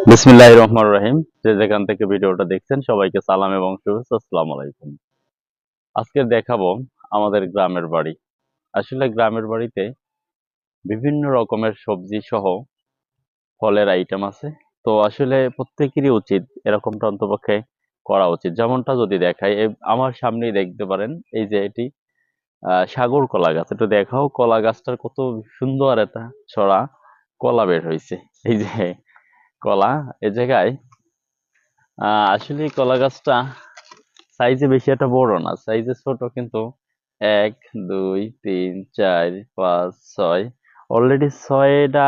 বিসমিল্লাহির রহমানির রহিম। যে যেখান থেকে ভিডিওটা দেখছেন সবাইকে সালাম এবং শুভেচ্ছা। আসসালামু আলাইকুম। আজকে দেখাবো আমাদের গ্রামের বাড়ি। আসলে গ্রামের বাড়িতে বিভিন্ন রকমের সবজি সহ ফলের আইটেম আছে। তো আসলে প্রত্যেকেরই উচিত এরকমটা অন্তপক্ষে করা উচিত। যেমনটা যদি দেখাই, আমার সামনেই দেখতে পারেন, এই যে এটি সাগর কলা গাছ। একটু দেখাও কলা গাছটার কত সুন্দর একটা ছড়া কলা বের হয়েছে। এই যে কলা, এ জায়গায় আসলে কলা গাছটা সাইজে বেশি একটা বড় না, সাইজে ছোট, কিন্তু ১, ২, ৩, ৪, ৫, ৬, অলরেডি ৬টা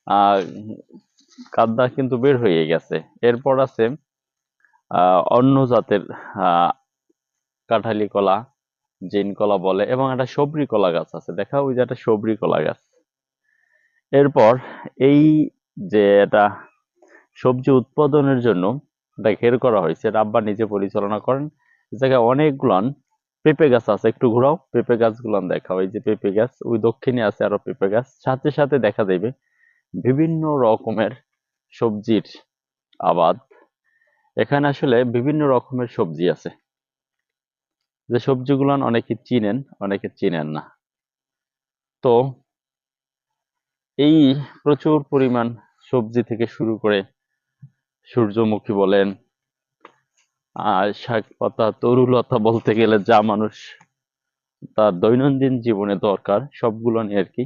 আহ কাঁদা কিন্তু বের হয়ে গেছে। এরপর আছে অন্য জাতের আহ কাঁঠালি কলা, জিন কলা বলে, এবং একটা সবরি কলা গাছ আছে। দেখা ওই যে একটা সবরি কলা গাছ। এরপর এই যে এটা সবজি উৎপাদনের জন্য এটা ঘের করা হয়েছে, এটা আব্বা নিজে পরিচালনা করেন। এই জায়গায় অনেকগুলান পেঁপে গাছ আছে। একটু ঘোরাও, পেঁপে গাছগুলান দেখাও। এই যে পেঁপে গাছ, ওই দক্ষিণে আছে আরো পেঁপে গাছ। সাথে সাথে দেখা যাবে বিভিন্ন রকমের সবজির আবাদ। এখানে আসলে বিভিন্ন রকমের সবজি আছে, যে সবজিগুলান অনেকে চিনেন, অনেকে চিনেন না। তো এই প্রচুর পরিমাণ সবজি থেকে শুরু করে সূর্যমুখী বলেন, শাক পাতা, তরুলতা, বলতে গেলে যা মানুষ তার দৈনন্দিন জীবনে দরকার সবগুলো নিয়ে আর কি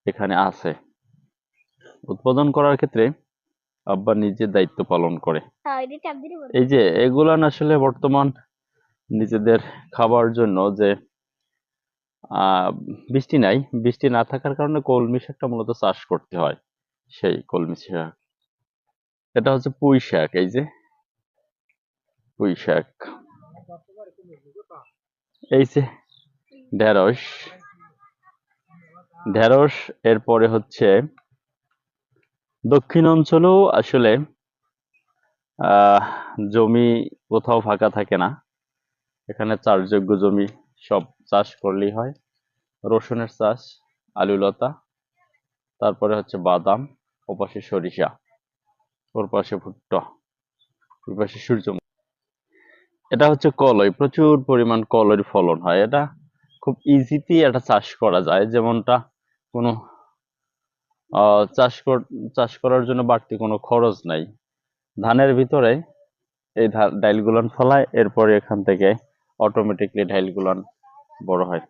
এখানে আছে। উৎপাদন করার ক্ষেত্রে আব্বা নিজের দায়িত্ব পালন করে। এই যে এগুলান আসলে বর্তমান নিজেদের খাবার জন্য, যে বৃষ্টি নাই, বৃষ্টি না থাকার কারণে কলমি শাকটা মূলত চাষ করতে হয়। সেই কলমি শাক, এটা হচ্ছে পুঁই শাক। এই যে পুঁই শাক, এই যে ঢেঁড়স, ঢেঁড়স। এরপরে হচ্ছে দক্ষিণ অঞ্চলেও আসলে আহ জমি কোথাও ফাঁকা থাকে না, এখানে চাষযোগ্য জমি সব চাষ করলেই হয়। রসুনের চাষ, আলু লতা, তারপরে হচ্ছে বাদাম, ওপাশে সরিষা, ওর পাশে ভুট্টা, ওর পাশে সূর্যমুখী। এটা হচ্ছে কলই, প্রচুর পরিমাণ কলের ফলন হয়। এটা খুব ইজিতে এটা চাষ করা যায়, যেমনটা কোনো চাষ করার জন্য বাড়তি কোনো খরচ নাই। ধানের ভিতরে এই ডাইলগুলান ফলায়, এরপরে এখান থেকে অটোমেটিকলি ডাইলগুলান বড় হয়।